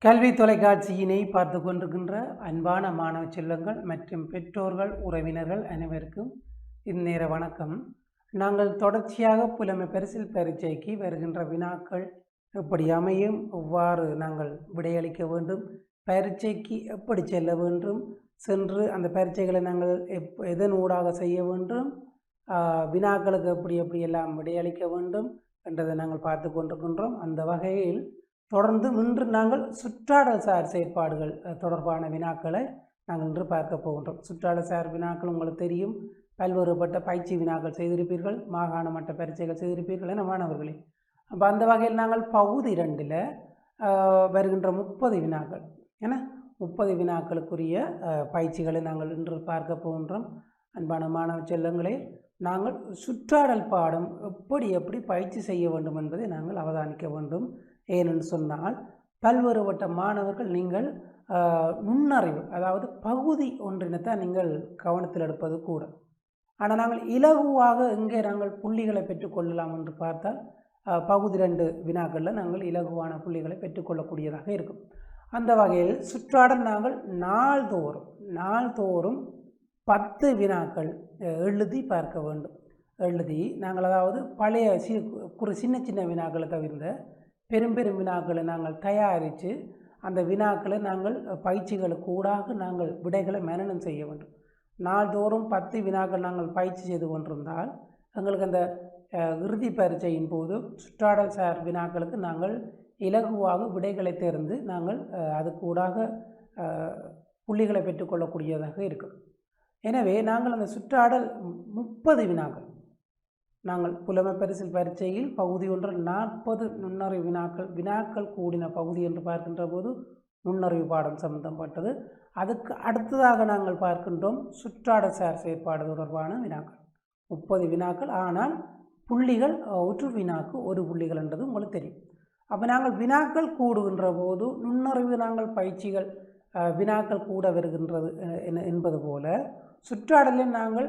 கல்வி தொலைக்காட்சியினை பார்த்து கொண்டிருக்கின்ற அன்பான மாணவ செல்வங்கள் மற்றும் பெற்றோர்கள் உறவினர்கள் அனைவருக்கும் இந்நேர வணக்கம். நாங்கள் தொடர்ச்சியாக புலமை பரிசில் பரீட்சைக்கு வருகின்ற வினாக்கள் எப்படி அமையும், எவ்வாறு நாங்கள் விடையளிக்க வேண்டும், பரீட்சைக்கு எப்படி செல்ல வேண்டும், சென்று அந்த பரீட்சைகளை நாங்கள் எதன் ஊடாக செய்ய வேண்டும், வினாக்களுக்கு எப்படி எப்படியெல்லாம் விடையளிக்க வேண்டும் என்றதை நாங்கள் பார்த்து கொண்டிருக்கின்றோம். அந்த வகையில் தொடர்ந்து இன்று நாங்கள் சுற்றாடல் சார் செயற்பாடுகள் தொடர்பான வினாக்களை நாங்கள் இன்று பார்க்க போகின்றோம். சுற்றாடல் சார் வினாக்கள் உங்களுக்கு தெரியும், பல்வேறுபட்ட பயிற்சி வினாக்கள் செய்திருப்பீர்கள், மாகாண மட்ட பரீட்சைகள் செய்திருப்பீர்கள் என மாணவர்களே. அப்போ அந்த வகையில் நாங்கள் பகுதி 2 வருகின்ற 30 வினாக்கள் என 30 வினாக்களுக்குரிய பயிற்சிகளை நாங்கள் இன்று பார்க்க போகின்றோம். அன்பான மாணவ செல்வங்களே, நாங்கள் சுற்றாடல் பாடம் எப்படி பயிற்சி செய்ய வேண்டும் என்பதை நாங்கள் அவதானிக்க வேண்டும். ஏனென்று சொன்னால் பல்வேறுபட்ட மாணவர்கள் நீங்கள் நுண்ணறிவு, அதாவது பகுதி ஒன்றினைத்தான் நீங்கள் கவனத்தில் எடுப்பது கூட. ஆனால் நாங்கள் இலகுவாக எங்கே நாங்கள் புள்ளிகளை பெற்றுக்கொள்ளலாம் என்று பார்த்தால் பகுதி 2 வினாக்களில் நாங்கள் இலகுவான புள்ளிகளை பெற்றுக்கொள்ளக்கூடியதாக இருக்கும். அந்த வகையில் சுற்றாடல் நாங்கள் நாள்தோறும் 10 வினாக்கள் எழுதி பார்க்க வேண்டும். எழுதி நாங்கள் அதாவது பழைய சின்ன வினாக்களை தவிர்த்த பெரும் வினாக்களை நாங்கள் தயாரித்து அந்த வினாக்களை நாங்கள் பயிற்சிகளுக்கு ஊடாக நாங்கள் விடைகளை மனனம் செய்ய வேண்டும். நாள்தோறும் 10 வினாக்கள் நாங்கள் பயிற்சி செய்து கொண்டிருந்தால் எங்களுக்கு அந்த இறுதி பரீட்சையின் போது சுற்றாடல் சார் வினாக்களுக்கு நாங்கள் இலகுவாக விடைகளை தேர்ந்து நாங்கள் அதுக்கு ஊடாக புள்ளிகளை பெற்றுக்கொள்ளக்கூடியதாக இருக்கும். எனவே நாங்கள் அந்த சுற்றாடல் 30 வினாக்கள் நாங்கள் புலமை பரிசில் பரீட்சையில் பகுதி 1 40 நுண்ணறிவு வினாக்கள் கூடின பகுதி என்று பார்க்கின்ற போது நுண்ணறிவு பாடம் சம்பந்தப்பட்டது. அதுக்கு அடுத்ததாக நாங்கள் பார்க்கின்றோம் சுற்றாடல் சார் செயற்பாடு தொடர்பான வினாக்கள் 30 வினாக்கள். ஆனால் புள்ளிகள் ஒரு வினாக்கு 1 புள்ளிகள் என்றது உங்களுக்கு தெரியும். அப்போ நாங்கள் வினாக்கள் கூடுகின்ற போது நுண்ணறிவு நாங்கள் பயிற்சிகள் வினாக்கள் கூட வருகின்றது என்பது போல சுற்றாடலில் நாங்கள்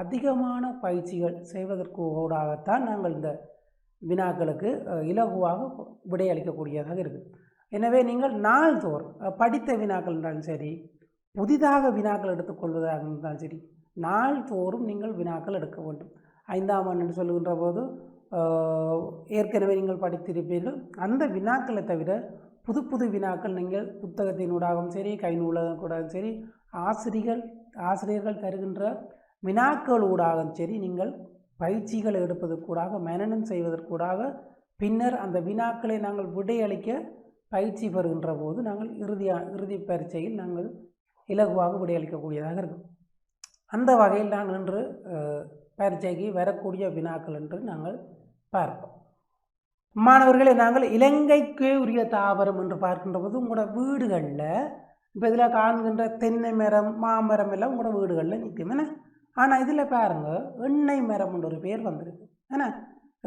அதிகமான பயிற்சிகள் செய்வதற்கு ஊடாகத்தான் நாங்கள் இந்த வினாக்களுக்கு இலகுவாக விடையளிக்கக்கூடியதாக இருக்குது. எனவே நீங்கள் நாள்தோறும் படித்த வினாக்கள் என்றாலும் சரி, புதிதாக வினாக்கள் எடுத்துக்கொள்வதாக இருந்தாலும் சரி, நாள்தோறும் நீங்கள் வினாக்கள் எடுக்க வேண்டும். 5ஆம் ஆண்டு சொல்லுகின்ற போது ஏற்கனவே நீங்கள் படித்திருப்பீர்கள். அந்த வினாக்களை தவிர புது வினாக்கள் நீங்கள் புத்தகத்தினூடாகவும் சரி, கை நூலகக்கூடாகவும் சரி, ஆசிரியர்கள் தருகின்ற வினாக்களூடாகவும் சரி, நீங்கள் பயிற்சிகள் எடுப்பதற்கூடாக மனனம் செய்வதற்கூடாக பின்னர் அந்த வினாக்களை நாங்கள் விடையளிக்க பயிற்சி பெறுகின்ற போது நாங்கள் இறுதி பரீட்சையில் நாங்கள் இலகுவாக விடையளிக்கக்கூடியதாக இருக்கும். அந்த வகையில் நாங்கள் இன்று பரீட்சைக்கு வரக்கூடிய வினாக்கள் என்று நாங்கள் பார்ப்போம். மாணவர்களை, நாங்கள் இலங்கைக்கு உரிய தாவரம் என்று பார்க்கின்ற போது உங்களோட வீடுகளில் இப்போ இதில் காண்கின்ற தென்னை மரம், மாமரம் எல்லாம் உங்களோட வீடுகளில் நிற்கும் என்ன. ஆனால் இதில் பாருங்கள், எண்ணெய் மரம் என்ற ஒரு பேர் வந்திருக்கு ஏன்னா.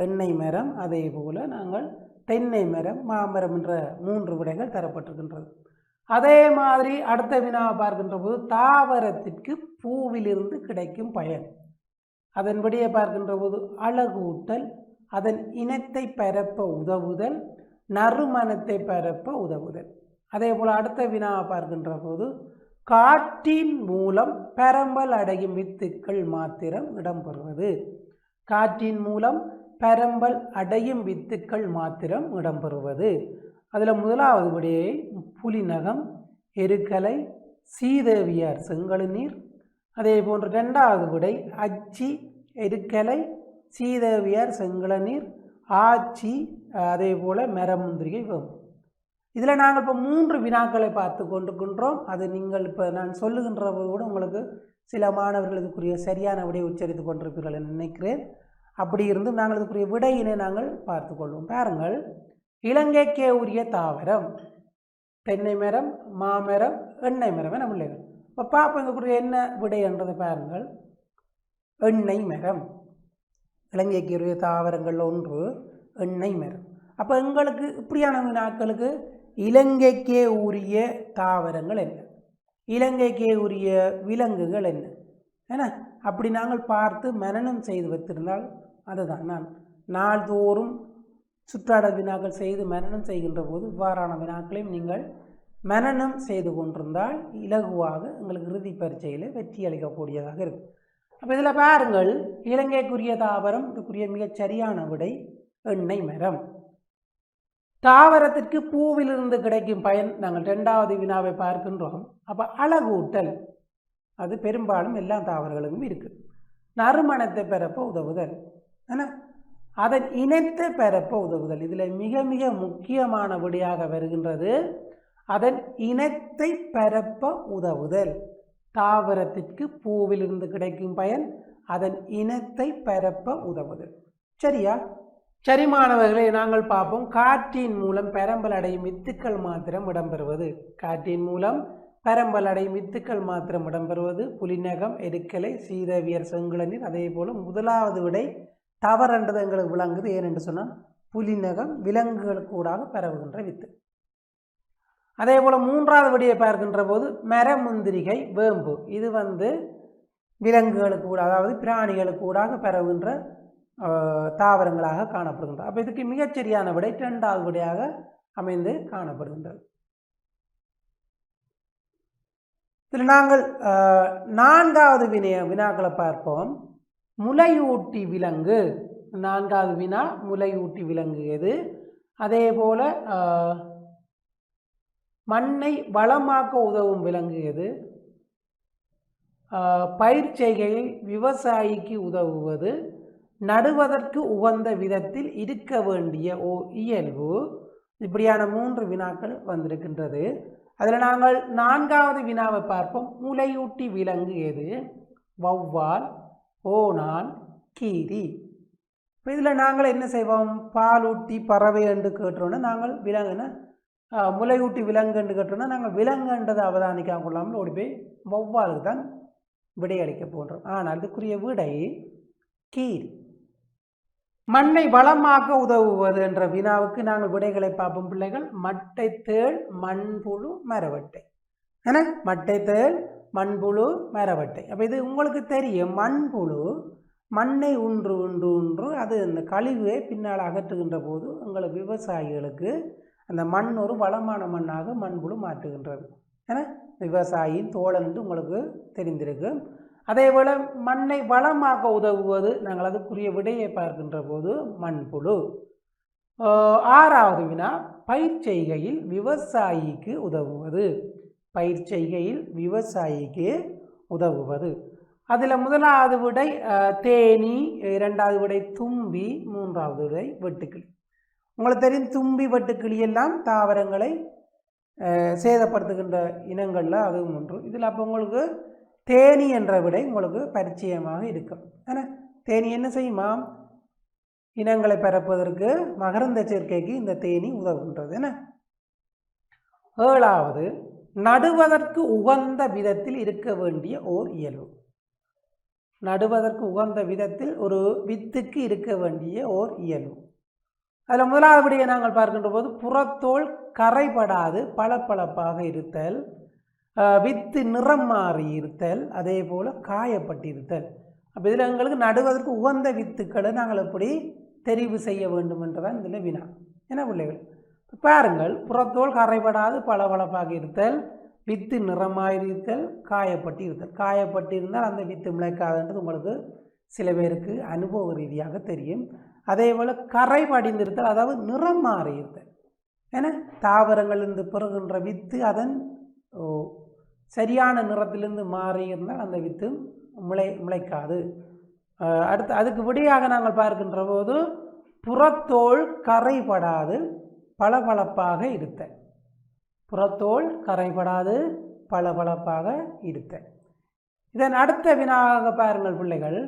எண்ணெய் மரம், அதே போல் நாங்கள் தென்னை மரம், மாமரம் என்ற 3 விடைகள் தரப்பட்டிருக்கின்றது. அதே மாதிரி அடுத்த வினாவை பார்க்கின்ற போது தாவரத்திற்கு பூவிலிருந்து கிடைக்கும் பயன், அதன்படியே பார்க்கின்ற போது அழகூட்டல், அதன் இனத்தை பரப்ப உதவுதல், நறுமணத்தை பரப்ப உதவுதல். அதே போல் அடுத்த வினாவை பார்க்கின்ற போது காற்றின் மூலம் பரம்பல் அடையும் வித்துக்கள் மாத்திரம் இடம்பெறுவது. காற்றின் மூலம் பரம்பல் அடையும் வித்துக்கள் மாத்திரம் இடம்பெறுவது. அதில் முதலாவது விடையை புலிநகம், எருக்கலை, சீதேவியார் செங்கழுநீர். அதே போன்று 2வது விடை அச்சி, எருக்கலை, சீதேவியார் செங்கழுநீர், ஆச்சி, அதே போல் மரமுந்திரிகை வேம்பு. இதில் நாங்கள் இப்போ 3 வினாக்களை பார்த்து கொண்டிருக்கின்றோம். அது நீங்கள் இப்போ நான் சொல்லுகின்ற போது கூட உங்களுக்கு சில மாணவர்கள் இதுக்குரிய சரியான விடையை உச்சரித்து கொண்டிருப்பீர்கள் என்று நினைக்கிறேன். அப்படி இருந்தும் நாங்கள் இதுக்குரிய விடையினை நாங்கள் பார்த்து கொள்வோம். பாருங்கள், இலங்கைக்கே உரிய தாவரம் தென்னை மரம், மாமரம், எண்ணெய் மரம் என பிள்ளைகள். இப்போ பார்ப்போம் இதுக்குரிய என்ன விடை என்றதை பாருங்கள். எண்ணெய் மரம் இலங்கைக்கு உரிய தாவரங்கள் 1 எண்ணெய் மரம். அப்போ எங்களுக்கு இப்படியான வினாக்களுக்கு இலங்கைக்கே உரிய தாவரங்கள் என்ன, இலங்கைக்கே உரிய விலங்குகள் என்ன ஏன்னா அப்படி நாங்கள் பார்த்து மனனம் செய்து வைத்திருந்தால் அதுதான் நான் நாள்தோறும் சுற்றாடல் வினாக்கள் செய்து மனனம் செய்கின்ற போது இவ்வாறான வினாக்களையும் நீங்கள் மனனம் செய்து கொண்டிருந்தால் இலகுவாக உங்களுக்கு இறுதி பரீட்சையில் வெற்றி அளிக்கக்கூடியதாக இருக்கும். அப்போ இதில் பாருங்கள், இலங்கைக்குரிய தாவரம் இதுக்குரிய மிகச் சரியான விடை எண்ணெய் மரம். தாவரத்திற்கு பூவிலிருந்து கிடைக்கும் பயன் நாங்கள் 2வது வினாவை பார்க்கின்றோம். அப்போ அழகூட்டல் அது பெரும்பாலும் எல்லா தாவரங்களுக்கும் இருக்குது. நறுமணத்தை பெறப்ப உதவுதல், ஏன்னா அதன் இனத்தை பெறப்ப உதவுதல். இதில் மிக மிக முக்கியமான விடையாக வருகின்றது அதன் இனத்தை பரப்ப உதவுதல். தாவரத்திற்கு பூவிலிருந்து கிடைக்கும் பயன் அதன் இனத்தை பரப்ப உதவுதல். சரியா? சரி மாணவர்களை, நாங்கள் பார்ப்போம். காற்றின் மூலம் பெரம்பல் அடையும் வித்துக்கள் மாத்திரம் இடம்பெறுவது. காற்றின் மூலம் பெரம்பல் அடையும் வித்துக்கள் மாத்திரம் இடம்பெறுவது புலிநகம், எருக்கலை, சீதவியர், செங்குளநீர். அதே போல் முதலாவது விடை தவறென்றது எங்களுக்கு விளங்குது. ஏனென்று சொன்னால் புலிநகம் விலங்குகளுக்கு ஊடாக பரவுகின்ற வித்து. அதே போல் 3வது விடையை பார்க்கின்ற போது மரமுந்திரிகை, வேம்பு. இது விலங்குகளுக்கு கூட, அதாவது பிராணிகளுக்கு ஊடாக பரவுகின்ற தாவரங்களாக காணப்படுகின்றது. அப்போ இதுக்கு மிகச்சரியான விடை 2வது விடையாக அமைந்து காணப்படுகின்றது. இதில் நாங்கள் 4வது வினாக்களை பார்ப்போம். முலையூட்டி விலங்கு. 4வது வினா முலையூட்டி விலங்கு எது? அதே போல் மண்ணை வளமாக்க உதவும் விலங்கு எது? பயிர் செய்கையில் விவசாயிக்கு உதவுவது. நடுவதற்கு உகந்த விதத்தில் இருக்க வேண்டிய இயல்பு. இப்படியான 3 வினாக்கள் வந்திருக்கின்றது. அதில் நாங்கள் 4வது வினாவை பார்ப்போம். முலையூட்டி விலங்கு எது? வௌவால், ஓணான், கீரி. இப்போ இதில் நாங்கள் என்ன செய்வோம்? பாலூட்டி பறவை என்று கேட்டோன்னா நாங்கள் விலங்குன்னு முலையூட்டி விலங்கு என்று கேட்டோன்னா நாங்கள் விலங்குன்றதை அவதானிக்காமல் கொள்ளாமல் ஓடி போய் வௌவாலுக்கு தான் விடையளிக்க போன்றோம். ஆனால் இதுக்குரிய விடை கீரி. மண்ணை வளமாக்க உதவுவது என்ற வினாவுக்கு நாங்கள் விடைகளை பார்ப்போம் பிள்ளைகள். மட்டை தேள், மண்புழு, மரவட்டை. ஏன்னா மட்டை தேள், மண்புழு, மரவட்டை. அப்போ இது உங்களுக்கு தெரியும். மண்புழு மண்ணை உன்று அது அந்த கழிவை பின்னால் அகற்றுகின்ற போது உங்களுக்கு விவசாயிகளுக்கு அந்த மண் ஒரு வளமான மண்ணாக மண்புழு மாற்றுகின்றது. ஏன்னா விவசாயியின் தோழன் என்று உங்களுக்கு தெரிந்திருக்கு. அதே போல் மண்ணை வளமாக்க உதவுவது நாங்கள் அதுக்குரிய விடையை பார்க்கின்ற போது மண்புழு. 6வது வினா பயிர் செய்கையில் விவசாயிக்கு உதவுவது. பயிர் செய்கையில் விவசாயிக்கு உதவுவது. அதில் முதலாவது விடை தேனி, 2வது விடை தும்பி, 3வது விடை வெட்டுக்கிளி. உங்களுக்கு தெரியும் தும்பி, வெட்டுக்கிளி எல்லாம் தாவரங்களை சேதப்படுத்துகின்ற இனங்களில் அதுவும் ஒன்று. இதில் அப்போ உங்களுக்கு தேனி என்ற விடை உங்களுக்கு பரிச்சயமாக இருக்கும். ஏன்னா தேனி என்ன செய்யுமா? இனங்களை பரப்புவதற்கு மகரந்த சேர்க்கைக்கு இந்த தேனி உதவுகின்றது. என்ன 7வது நடுவதற்கு உகந்த விதத்தில் இருக்க வேண்டிய ஓர் இயல்பு. நடுவதற்கு உகந்த விதத்தில் ஒரு வித்துக்கு இருக்க வேண்டிய ஓர் இயல்பு. அதில் முதலாவது விடையை நாங்கள் பார்க்கின்ற போது புறத்தோல் கரைபடாது பளபளப்பாக இருத்தல், வித்து நிறம் மாறி இருத்தல், அதே போல் காயப்பட்டிருத்தல். அப்போ இதில் எங்களுக்கு நடுவதற்கு உகந்த வித்துக்களை நாங்கள் எப்படி தெரிவு செய்ய வேண்டும் என்றதான் இதில் வினா. என்ன பிள்ளைகள் பாருங்கள், புறத்தோல் கரைபடாது பளபளப்பாக இருத்தல், வித்து நிறமாக இருத்தல், காயப்பட்டு இருத்தல். காயப்பட்டு இருந்தால் அந்த வித்து முளைக்காதுன்றது உங்களுக்கு சில பேருக்கு அனுபவ ரீதியாக தெரியும். அதே போல் கரை படிந்திருத்தல், அதாவது நிறம் மாறி இருத்தல். ஏன்னா தாவரங்களிலிருந்து பெறுகின்ற வித்து அதன் சரியான நிறத்திலிருந்து மாறி இருந்தால் அந்த வித்து முளைக்காது. அடுத்து அதுக்கு விடையாக நாங்கள் பார்க்கின்ற போது புறத்தோல் கரைபடாது பளபளப்பாக இருத்தல். புறத்தோல் கரைபடாது பளபளப்பாக இருத்தல். இதன் அடுத்த வினாவாக பாருங்கள் பிள்ளைகள்.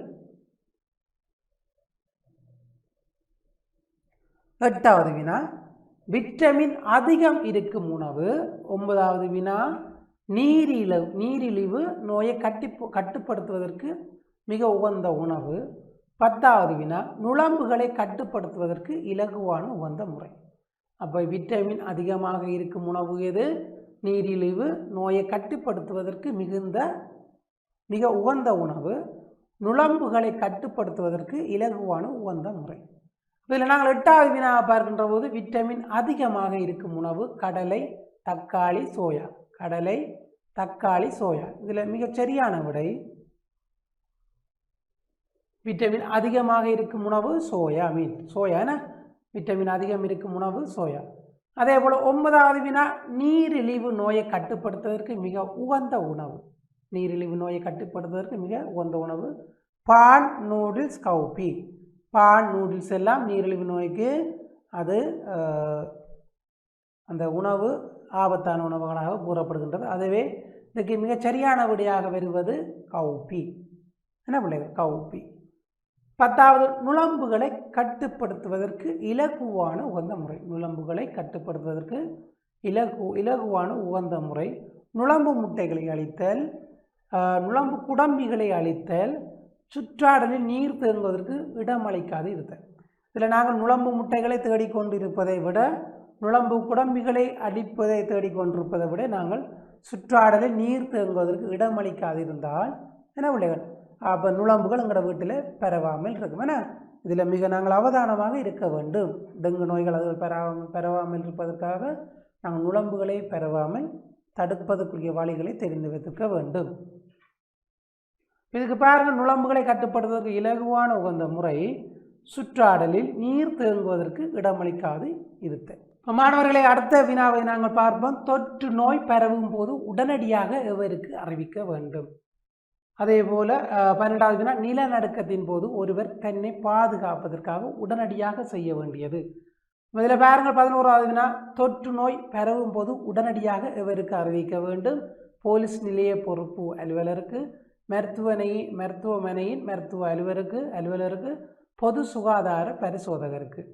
8வது வினா விட்டமின் அதிகம் இருக்கும் உணவு. 9வது வினா நீரிழிவு நோயை கட்டுப்படுத்துவதற்கு மிக உகந்த உணவு. 10வது வினா நுளம்புகளை கட்டுப்படுத்துவதற்கு இலகுவான உகந்த முறை. அப்போ விட்டமின் அதிகமாக இருக்கும் உணவு எது? நீரிழிவு நோயை கட்டுப்படுத்துவதற்கு மிக உகந்த உணவு. நுளம்புகளை கட்டுப்படுத்துவதற்கு இலகுவான உகந்த முறை. இதில் நாங்கள் 8வது வினாவை பார்க்கின்ற போது விட்டமின் அதிகமாக இருக்கும் உணவு கடலை, தக்காளி, சோயா. கடலை, தக்காளி, சோயா. இதில் மிகச் சரியான விடை விட்டமின் அதிகமாக இருக்கும் உணவு சோயா. சோயா என்ன விட்டமின் அதிகம் இருக்கும் உணவு சோயா. அதே போல் 9வது வினா நீரிழிவு நோயை கட்டுப்படுத்துவதற்கு மிக உகந்த உணவு. நீரிழிவு நோயை கட்டுப்படுத்துவதற்கு மிக உகந்த உணவு பான் நூடுல்ஸ் கவுப்பி. பான் நூடுல்ஸ் எல்லாம் நீரிழிவு நோய்க்கு அது அந்த உணவு ஆபத்தான உணவுகளாக கூறப்படுகின்றது. அதுவே இதுக்கு மிகச் சரியான விடையாக வருவது கவுப்பி. என்ன பிள்ளைகள் கவுப்பி. 10வது நுளம்புகளை கட்டுப்படுத்துவதற்கு இலகுவான உகந்த முறை. நுளம்புகளை கட்டுப்படுத்துவதற்கு இலகுவான உகந்த முறை நுளம்பு முட்டைகளை அளித்தல், நுளம்பு குடம்பிகளை அளித்தல், சுற்றாடலில் நீர் தேங்குவதற்கு இடமளிக்காது இருத்தல். இதில் நாங்கள் நுளம்பு முட்டைகளை தேடிக்கொண்டிருப்பதை விட நுளம்பு குடம்பிகளை அடிப்பதை தேடிக்கொண்டிருப்பதை விட நாங்கள் சுற்றாடலில் நீர் தேங்குவதற்கு இடமளிக்காது இருந்தால் என்ன பிள்ளைகள் அப்போ நுளம்புகள் எங்களோட வீட்டில் பரவாமல் இருக்கும். ஏன்னா இதில் மிக நாங்கள் அவதானமாக இருக்க வேண்டும். டெங்கு நோய்கள் அது பரவாமல் இருப்பதற்காக நாங்கள் நுளம்புகளை பரவாமல் தடுப்பதற்குரிய வழிகளை தெரிந்து வைத்திருக்க வேண்டும். இதுக்கு பாருங்கள் நுளம்புகளை கட்டுப்படுத்துவதற்கு இலகுவான உகந்த முறை சுற்றாடலில் நீர் தேங்குவதற்கு இடமளிக்காது இருத்தல். மாணவர்களை அடுத்த வினாவை நாங்கள் பார்ப்போம். தொற்று நோய் பரவும் போது உடனடியாக எவருக்கு அறிவிக்க வேண்டும். அதே போல் 12வது வினா நிலநடுக்கத்தின் போது ஒருவர் தன்னை பாதுகாப்பதற்காக உடனடியாக செய்ய வேண்டியது. இதில் பாருங்கள் 11வது வினா தொற்று நோய் பரவும் போது உடனடியாக எவருக்கு அறிவிக்க வேண்டும். போலீஸ் நிலைய பொறுப்பு அலுவலருக்கு, மருத்துவமனையின் மருத்துவ அலுவலருக்கு, பொது சுகாதார பரிசோதகருக்கு.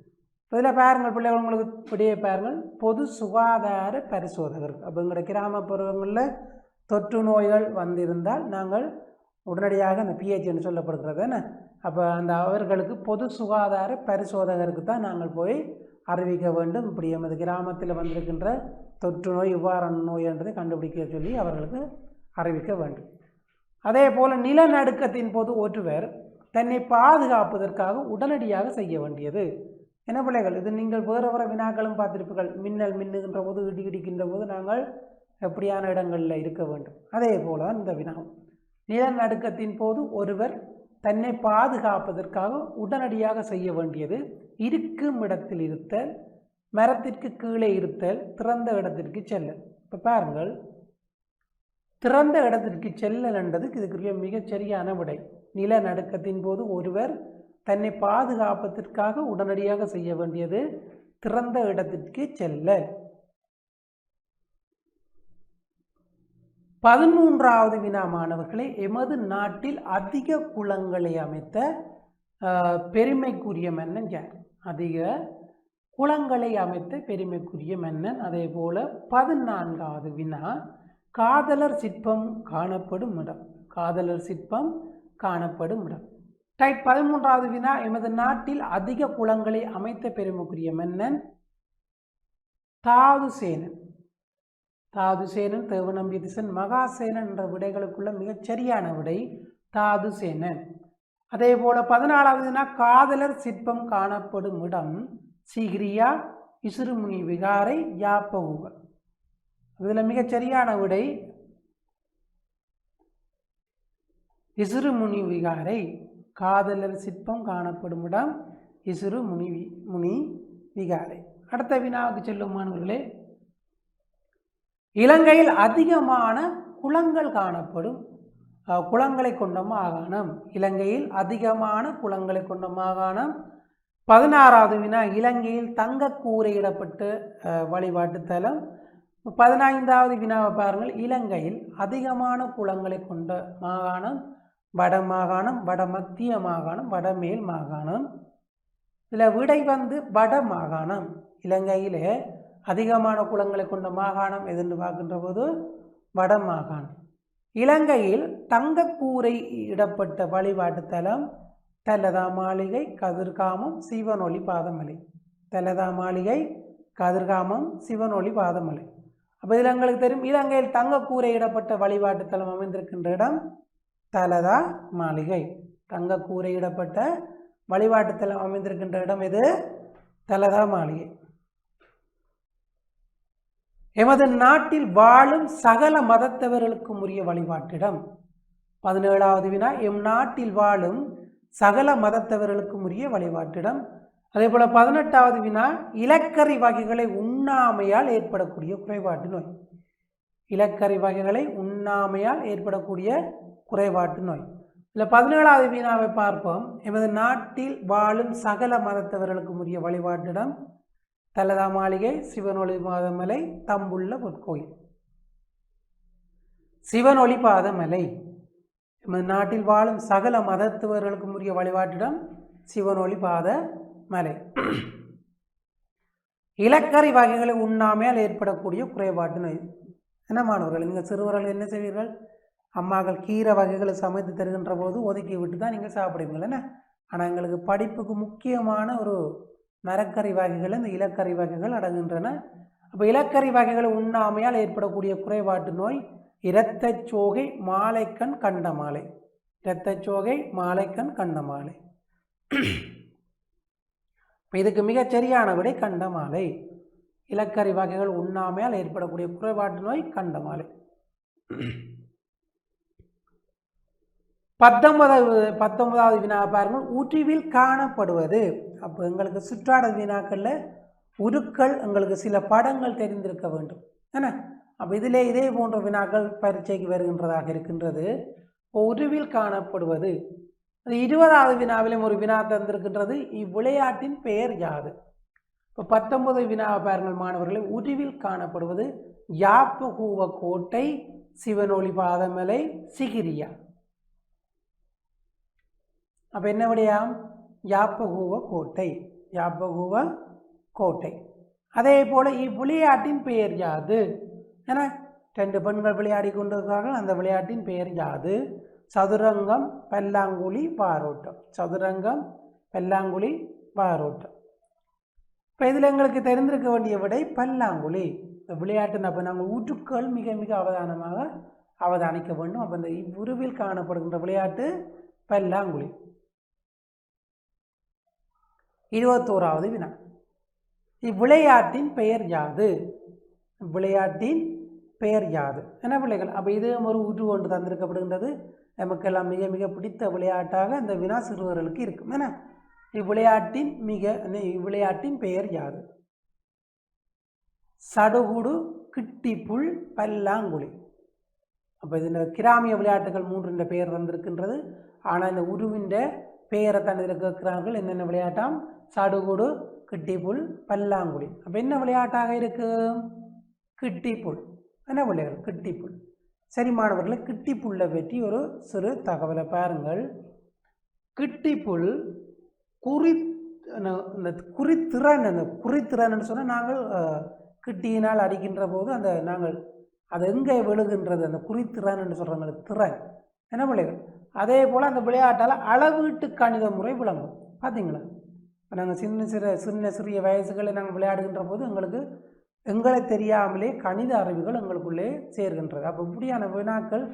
இதில் பாருங்கள் பிள்ளைகள் உங்களுக்கு விடையை பாருங்கள் பொது சுகாதார பரிசோதகருக்கு. அப்போ எங்களுடைய கிராமப்புறங்களில் தொற்று நோய்கள் வந்திருந்தால் நாங்கள் உடனடியாக அந்த பிஹெச்ன்னு சொல்லப்படுகிறது என்ன அப்போ அந்த அவர்களுக்கு பொது சுகாதார பரிசோதகருக்கு தான் நாங்கள் போய் அறிவிக்க வேண்டும். இப்படி எமது கிராமத்தில் வந்திருக்கின்ற தொற்று நோய் இவ்வாறான நோய் என்றதை கண்டுபிடிக்க சொல்லி அவர்களுக்கு அறிவிக்க வேண்டும். அதே போல் நிலநடுக்கத்தின் போது ஒருவர் தன்னை பாதுகாப்பதற்காக உடனடியாக செய்ய வேண்டியது. என்ன பிள்ளைகள் இது நீங்கள் வேறு வினாக்களும் பார்த்திருப்பீர்கள். மின்னல் மின்னுகின்ற போது இடி இடிக்கின்ற போது நாங்கள் எப்படியான இடங்களில் இருக்க வேண்டும். அதே போல இந்த வினாவும் நிலநடுக்கத்தின் போது ஒருவர் தன்னை பாதுகாப்பதற்காக உடனடியாக செய்ய வேண்டியது இருக்கும் இடத்தில் இருத்தல், மரத்திற்கு கீழே இருத்தல், திறந்த இடத்திற்கு செல்லல். இப்போ பாருங்கள் திறந்த இடத்திற்கு செல்லல் என்றதுக்கு இதுக்குரிய மிகச்சரியான விடை. நிலநடுக்கத்தின் போது ஒருவர் தன்னை பாதுகாப்பதற்காக உடனடியாக செய்ய வேண்டியது திறந்த இடத்திற்கு செல்லல். 13வது வினா மாணவர்களே எமது நாட்டில் அதிக குளங்களை அமைத்த பெருமைக்குரிய மன்னன் யார்? அதிக குளங்களை அமைத்த பெருமைக்குரிய மன்னன். அதே போல 14வது வினா காதலர் சிற்பம் காணப்படும் இடம். காதலர் சிற்பம் காணப்படும் இடம். ரைட். 13வது வினா எமது நாட்டில் அதிக குளங்களை அமைத்த பெருமைக்குரிய மன்னன் தாதுசேனன். தாதுசேனன், தேவநம்பியதிசன், மகாசேனன் என்ற விடைகளுக்குள்ள மிகச்சரியான விடை தாதுசேனன். அதே போல 14வது வினா காதலர் சிற்பம் காணப்படும் இடம் சீகிரியா, இசுருமுனி விகாரை, யாப்பகுக. இதில் மிகச்சரியான விடை இசுருமுனி விகாரை. காதலர் சிற்பம் காணப்படும் இடம் இசுருமுனி விகாரை. அடுத்த வினாவுக்கு செல்லும் மாணவர்களே இலங்கையில் அதிகமான குளங்கள் காணப்படும் குளங்களை கொண்ட மாகாணம். இலங்கையில் அதிகமான குளங்களை கொண்ட மாகாணம். 16வது வினா இலங்கையில் தங்க கூரையிடப்பட்ட வழிபாட்டு தலம். 15வது வினாவை பாருங்கள் இலங்கையில் அதிகமான குளங்களை கொண்ட மாகாணம் வட மாகாணம், வட மத்திய மாகாணம், வடமேல் மாகாணம். இதில் விடை வட மாகாணம். இலங்கையிலே அதிகமான குளங்களை கொண்ட மாகாணம் எதென்று பார்க்கின்ற போது வட மாகாணம். இலங்கையில் தங்கக்கூரை இடப்பட்ட வழிபாட்டு தலம் தலதா மாளிகை, கதிர்காமம், சிவனொளி பாதமலை. தலதா மாளிகை, கதிர்காமம், சிவனொளி பாதமலை. அப்போ இதில் எங்களுக்கு தெரியும் இலங்கையில் தங்கக்கூரை இடப்பட்ட வழிபாட்டு தலம் அமைந்திருக்கின்ற இடம் தலதா மாளிகை. தங்கக்கூரை இடப்பட்ட வழிபாட்டு தலம் அமைந்திருக்கின்ற இடம் எது? தலதா மாளிகை. எமது நாட்டில் வாழும் சகல மதத்தவர்களுக்கும் உரிய வழிபாட்டிடம். 17வது வினா, எம் நாட்டில் வாழும் சகல மதத்தவர்களுக்கும் உரிய வழிபாட்டிடம். அதே போல 18வது வினா, இலக்கறி வகைகளை உண்ணாமையால் ஏற்படக்கூடிய குறைபாட்டு நோய். இலக்கறி வகைகளை உண்ணாமையால் ஏற்படக்கூடிய குறைபாட்டு நோய். இல்லை 17வது வினாவை பார்ப்போம். எமது நாட்டில் வாழும் சகல மதத்தவர்களுக்கும் உரிய வழிபாட்டிடம் தலதா மாளிகை, சிவனொளி பாதமலை, தம்புள்ள பொற்கோயில். சிவனொளி பாதமலை. எமது நாட்டில் வாழும் சகல மதத்தவர்களுக்கும் உரிய வழிபாட்டிடம் சிவனொளி பாத மலை. இலக்கறி வகைகளை உண்ணாமையால் ஏற்படக்கூடிய குறைபாட்டு நோய். என்ன மாணவர்கள், நீங்கள் சிறுவர்கள் என்ன செய்வீர்கள்? அம்மாக்கள் கீரை வகைகளை சமைத்து தருகின்ற போது ஒதுக்கி விட்டு தான் நீங்கள் சாப்பிடுவீங்கள் என்ன. ஆனால் எங்களுக்கு படிப்புக்கு முக்கியமான ஒரு மரக்கறி வகைகள் இந்த இலக்கறி வகைகள் அடங்குகின்றன. அப்போ இலக்கறி வகைகளை உண்ணாமையால் ஏற்படக்கூடிய குறைபாட்டு நோய் இரத்தச்சோகை, மாலைக்கண், கண்டமாலை. இரத்தச்சோகை, மாலைக்கண், கண்டமாலை. இதுக்கு மிகச் சரியான விடை கண்டமாலை. இலக்கறி வகைகள் உண்ணாமையால் ஏற்படக்கூடிய குறைபாட்டு நோய் கண்டமாலை. 19வது வினா பாருங்கள். உருவில் காணப்படுவது. அப்போ எங்களுக்கு சுற்றாடல் வினாக்களில் உருக்கள் எங்களுக்கு சில படங்கள் தெரிந்திருக்க வேண்டும் என்ன. அப்போ இதில் இதே போன்ற வினாக்கள் பரீட்சைக்கு வருகின்றதாக இருக்கின்றது. உருவில் காணப்படுவது. 20வது வினாவிலும் ஒரு வினா தந்திருக்கின்றது. இவ்விளையாட்டின் பெயர் யாது? இப்போ 19 வினாவை பாருங்கள் மாணவர்களை. உருவில் காணப்படுவது யாப்பகூவ கோட்டை, சிவனொளி பாதமலை, சிகிரியா. அப்போ என்ன விடையாம்? யாப்பகூவ கோட்டை, யாப்பகூவ கோட்டை. அதே போல் இவ்விளையாட்டின் பெயர் யாது? ஏன்னா 2 பெண்கள் விளையாடி கொண்டிருக்கிறார்கள். அந்த விளையாட்டின் பெயர் யாது? சதுரங்கம், பல்லாங்குழி, பாரோட்டம். சதுரங்கம், பல்லாங்குழி, பாரோட்டம். இப்போ இதில் எங்களுக்கு தெரிந்திருக்க வேண்டிய விடை பல்லாங்குழி. இந்த விளையாட்டு அப்போ நாங்கள் ஊற்றுக்கள் மிக மிக அவதானமாக அவதானிக்க வேண்டும். அப்போ இந்த இவ்வுருவில் காணப்படுகின்ற விளையாட்டு பல்லாங்குழி. 21வது வினா. இவ்விளையாட்டின் பெயர் யாது? விளையாட்டின் பெயர் யாது? என்ன பிள்ளைகள், அப்போ இது ஒரு உரு ஒன்று தந்திருக்கப்படுகின்றது. நமக்கெல்லாம் மிக மிக பிடித்த விளையாட்டாக இந்த வினா சிறுவர்களுக்கு இருக்கும். ஏன்னா இவ்விளையாட்டின் பெயர் யாது? சடுகுடு, கிட்டிப்புல், பல்லாங்குழி. அப்போ இந்த கிராமிய விளையாட்டுகள் 3 பெயர் வந்திருக்கின்றது. ஆனால் இந்த உருவின் பெயரை தான் இதில் கேட்கிறார்கள். என்னென்ன விளையாட்டாம்? சடுகுடு, கிட்டிப்புல், பல்லாங்குழி. அப்போ என்ன விளையாட்டாக இருக்கும்? கிட்டிப்புல். என்ன விளையாடு? கிட்டிப்புல். சரி மாணவர்களை, கிட்டிப்புல்லை பற்றி ஒரு சிறு தகவலை பாருங்கள். கிட்டிப்புல் குறித்திறன் சொன்னால் நாங்கள் கிட்டியினால் அடிக்கின்ற போது அந்த நாங்கள் அது எங்கே விழுகின்றது? அந்த குறித்திறன் என்று சொல்கிறாங்க, திறன். என்ன விளையாடு? அதே போல் அந்த விளையாட்டால் அளவீட்டு கணித முறை விளங்கும். பார்த்தீங்களா? நாங்கள் சின்ன சிறிய வயசுகளை நாங்கள் விளையாடுகின்ற போது எங்களை தெரியாமலே கணித அறிவுகள் எங்களுக்குள்ளே சேர்கின்றது. அப்போ இப்படியான வினாக்கள்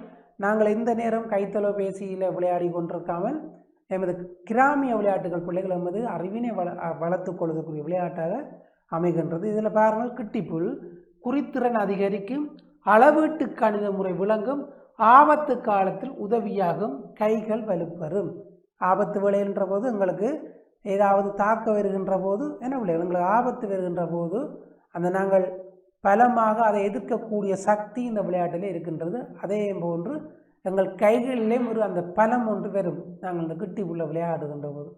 நாங்கள் இந்த நேரம் கைத்தொலைபேசியில் விளையாடி கொண்டிருக்காமல் எமது கிராமிய விளையாட்டுகள் பிள்ளைகள் எமது அறிவினை வளர்த்து கொள்வதற்குரிய விளையாட்டாக அமைகின்றது. இதில் பாருங்கள், கிட்டிப்புல் குறித்திறன் அதிகரிக்கும், அளவீட்டு கணித முறை விளங்கும், ஆபத்து காலத்தில் உதவியாகும், கைகள் வலுப்பெறும். ஆபத்து விளைகின்ற போது எங்களுக்கு ஏதாவது தாக்க வருகின்ற போது என்ன விளையும்? எங்களுக்கு ஆபத்து வருகின்ற போது அந்த நாங்கள் பலமாக அதை எதிர்க்கக்கூடிய சக்தி இந்த விளையாட்டிலே இருக்கின்றது. அதே போன்று எங்கள் கைகளிலே ஒரு அந்த பலம் ஒன்று வரும் நாங்கள் இந்த கிட்டிப்புல்ல விளையாடுகின்ற போது.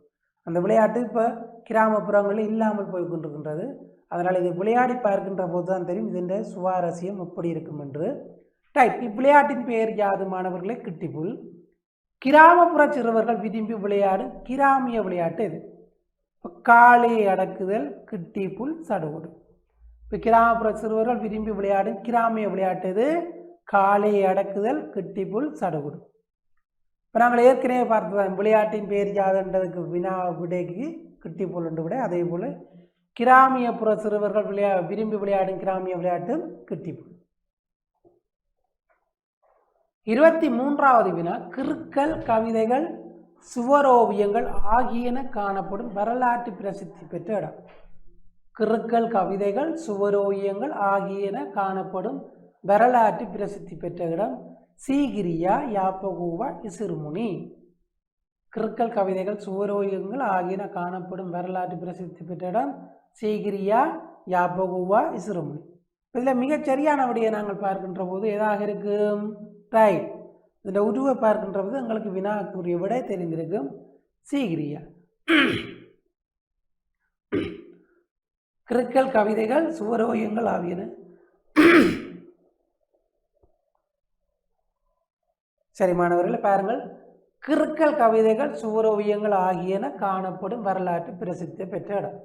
அந்த விளையாட்டு இப்போ கிராமப்புறங்களில் இல்லாமல் போய் கொண்டிருக்கின்றது. அதனால் இதை விளையாடி பார்க்கின்ற போது தான் தெரியும் இதன் சுவாரஸ்யம் எப்படி இருக்கும் என்று. இவ்விளையாட்டின் பெயர் யாது மாணவர்களே? கிட்டிப்புல். கிராமப்புற சிறுவர்கள் விரும்பி விளையாடும் கிராமிய விளையாட்டு இது. இப்போ காளை அடக்குதல், கிட்டிப்புல், சடுகுடு. இப்போ கிராமப்புற சிறுவர்கள் விரும்பி விளையாடும் கிராமிய விளையாட்டு இது. காளை அடக்குதல், கிட்டிப்புல், சடுகுடு. இப்போ நாங்கள் ஏற்கனவே பார்த்தோம் விளையாட்டின் பெயர் யாதுன்றதுக்கு விடைக்கு கிட்டிப்புல் என்று விட. அதே போல் கிராமியப்புற சிறுவர்கள் விரும்பி விளையாடும் கிராமிய விளையாட்டு கிட்டிப்புல். 23வது வினா. கிறுக்கல் கவிதைகள் சுவரோவியங்கள் ஆகியன காணப்படும் வரலாற்று பிரசித்தி பெற்ற இடம். கிறுக்கல் கவிதைகள், சுவரோவியங்கள் ஆகியன காணப்படும் வரலாற்று பிரசித்தி பெற்ற இடம் சீகிரியா, யாப்பகூவா, இசுருமுனி. கிறுக்கல் கவிதைகள், சுவரோவியங்கள் ஆகியன காணப்படும் வரலாற்று பிரசித்தி பெற்ற இடம் சீகிரியா, யாப்பகூவா, இசுருமுனி. இதில் மிகச்சரியான விடையை நாங்கள் பார்க்கின்ற போது எதாக இருக்கும்? ரைட். இந்த உருவை பார்க்கின்ற போது எங்களுக்கு வினாக்குரிய விடை தெரிந்திருக்கும் சீகிரியா. கிறுக்கல் கவிதைகள், சுவரோவியங்கள் ஆகியன. சரி மாணவர்களை பாருங்கள், கிறுக்கல் கவிதைகள், சுவரோவியங்கள் ஆகியன காணப்படும் வரலாற்று பிரசித்தி பெற்ற இடம்.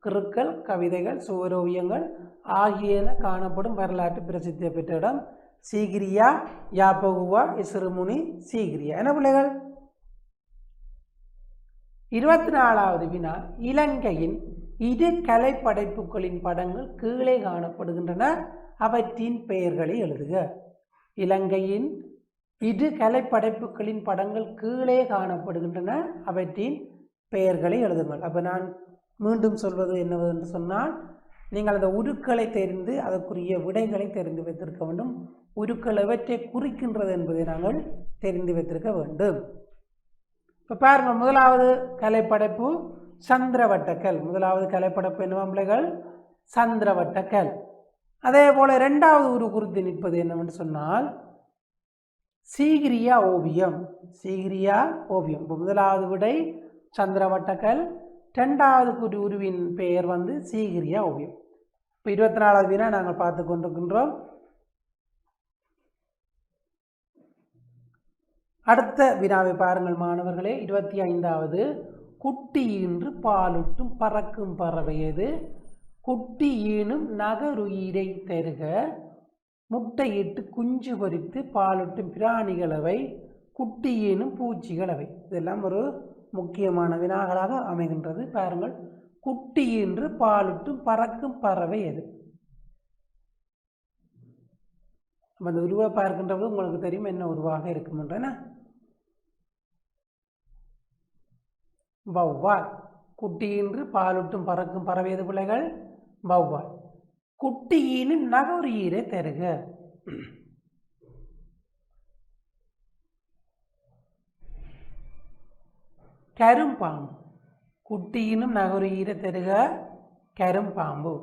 கிறுக்கல் கவிதைகள், சுவரோவியங்கள் ஆகியன காணப்படும் வரலாற்று பிரசித்தி பெற்ற இடம் சீகிரியா, யாப்பகூவா, இசுருமுனி, சீகிரியா. என்ன பிள்ளைகள்? 24வது வினா, இலங்கையின் இரு கலைப்படைப்புகளின் படங்கள் கீழே காணப்படுகின்றன, அவற்றின் பெயர்களை எழுதுக. இலங்கையின் இரு கலைப்படைப்புகளின் படங்கள் கீழே காணப்படுகின்றன, அவற்றின் பெயர்களை எழுதுங்கள். அப்போ நான் மீண்டும் சொல்வது என்னவென்று சொன்னால், நீங்கள் அந்த உருக்களை தெரிந்து அதற்குரிய விடைகளை தெரிந்து வைத்திருக்க வேண்டும். உருக்கள் எவற்றை குறிக்கின்றது என்பதை நாங்கள் தெரிந்து வைத்திருக்க வேண்டும். இப்போ பாருங்கள், முதலாவது கலைப்படைப்பு சந்திரவட்டக்கல். முதலாவது கலைப்படைப்பு என்ன பிள்ளைகள்? சந்திரவட்டக்கல். அதே போல இரண்டாவது உரு குறித்து நிற்பது என்னவென்று சொன்னால் சீகிரியா ஓவியம். சீகிரியா ஓவியம். இப்போ முதலாவது விடை சந்திரவட்டக்கல், இரண்டாவது உருவின் பெயர் சீகிரியா ஓவியம். இப்போ 24வது வினா நாங்கள் பார்த்து கொண்டிருக்கின்றோம். அடுத்த வினாவை பாருங்கள் மாணவர்களே. 25வது, குட்டி ஈன்று பாலுட்டும் பறக்கும் பறவை எது? குட்டி ஈனும் நகருயிரை தருக, முட்டையிட்டு குஞ்சு பொரித்து பாலுட்டும் பிராணிகளவை, குட்டி ஈனும் பூச்சிகளவை. இதெல்லாம் ஒரு முக்கியமான வினாக்களாக அமைகின்றது. பாருங்கள், குட்டி ஈன்று பாலுட்டும் பறக்கும் பறவை எது? அந்த உருவை பார்க்கின்றது உங்களுக்கு தெரியும் என்ன உருவாக இருக்கும் என்றன. வௌவால். குட்டியின்று பாலுட்டும் பறக்கும் பறவை எது பிள்ளைகள்? வௌவால். குட்டியின் நகருயிரை தருக. கரும்பாம்பு. குட்டியினும் நகருயிரை தருக, கரும்பாம்பு.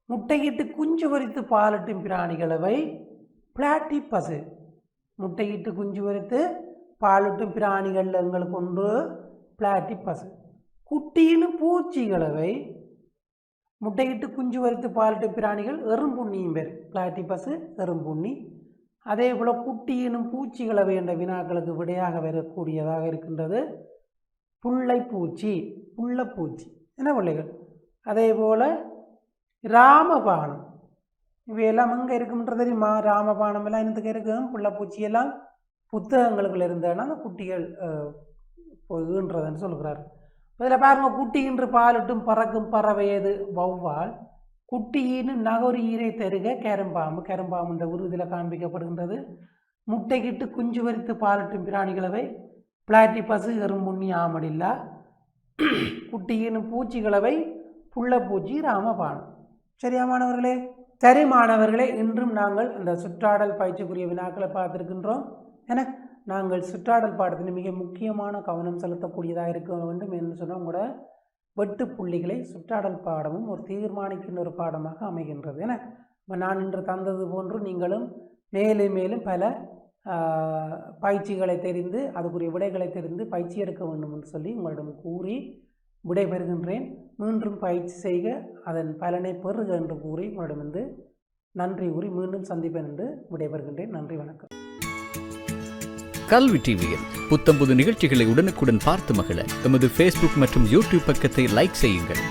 முட்டையிட்டு குஞ்சு பொரித்து பாலட்டும் பிராணிகளவை, பிளாட்டிபஸ். முட்டையிட்டு குஞ்சு பொரித்து பாலட்டும் பிராணிகள் எங்களுக்கு ஒன்று பிளாட்டிபஸ். குட்டியிலும் பூச்சிகளவை, முட்டையிட்டு குஞ்சு பொரித்து பாலட்டும் பிராணிகள் எறும்புண்ணியும் பேர், பிளாட்டிபஸ் எறும்புண்ணி. அதே போல் குட்டியினும் பூச்சிகளவை என்ற வினாக்களுக்கு விடையாக வரக்கூடியதாக இருக்கின்றது புள்ளைப்பூச்சி, புள்ளப்பூச்சி. என்ன பிள்ளைகள்? அதே போல் ராமபானம். இவையெல்லாம் எங்கே இருக்கும்ன்றது தெரியுமா? ராமபானம் எல்லாம் என்னத்துக்கு இருக்கும்? புள்ளப்பூச்சியெல்லாம் புத்தகங்களுக்குள்ள இருந்ததுன்னா அந்த குட்டிகள் ஈன்றதுன்னு சொல்கிறார். இதில் பாருங்க, குட்டியின்று பாலிட்டும் பறக்கும் பறவை எது? வௌவால். குட்டியின் நகருயிரை தருக, கரும்பாம்பு. கரும்பாம்புன்ற உருவத்தில் காண்பிக்கப்படுகின்றது. முட்டைக்கிட்டு குஞ்சு வரித்து பாலிட்டும் பிராணிகளவை, பிளாட்டிபஸ் எறும்புண்ணி ஆமடில்லா. குட்டியின் பூச்சிகளவை, புள்ளப்பூச்சி, ராமபானம். சரியா மாணவர்களே? சரி மாணவர்களே, இன்றும் நாங்கள் இந்த சுற்றாடல் பயிற்சிக்குரிய வினாக்களை பார்த்துருக்கின்றோம். ஏன்னா நாங்கள் சுற்றாடல் பாடத்தில் மிக முக்கியமான கவனம் செலுத்தக்கூடியதாக இருக்க வேண்டும் என்று சொன்னால் உங்களோட வெட்டு புள்ளிகளை சுற்றாடல் பாடமும் ஒரு தீர்மானிக்கின்ற ஒரு பாடமாக அமைகின்றது. ஏன்னா நான் இன்று தந்தது போன்று நீங்களும் மேலும் மேலும் பல பயிற்சிகளை தெரிந்து அதுக்குரிய விடைகளை தெரிந்து பயிற்சி எடுக்க வேண்டும் என்று சொல்லி உங்களிடம் கூறி விடைபெறுகின்றேன். மீண்டும் பயிற்சி செய்க, அதன் பலனை பெறுக என்று கூறி உங்களிடமிருந்து நன்றி கூறி மீண்டும் சந்திப்பேன் என்று விடைபெறுகின்றேன். நன்றி, வணக்கம். கல்வி டிவியில் புத்தம்புது நிகழ்ச்சிகளை உடனுக்குடன் பார்த்து மகிழ எமது Facebook மற்றும் YouTube பக்கத்தை லைக் செய்யுங்கள்.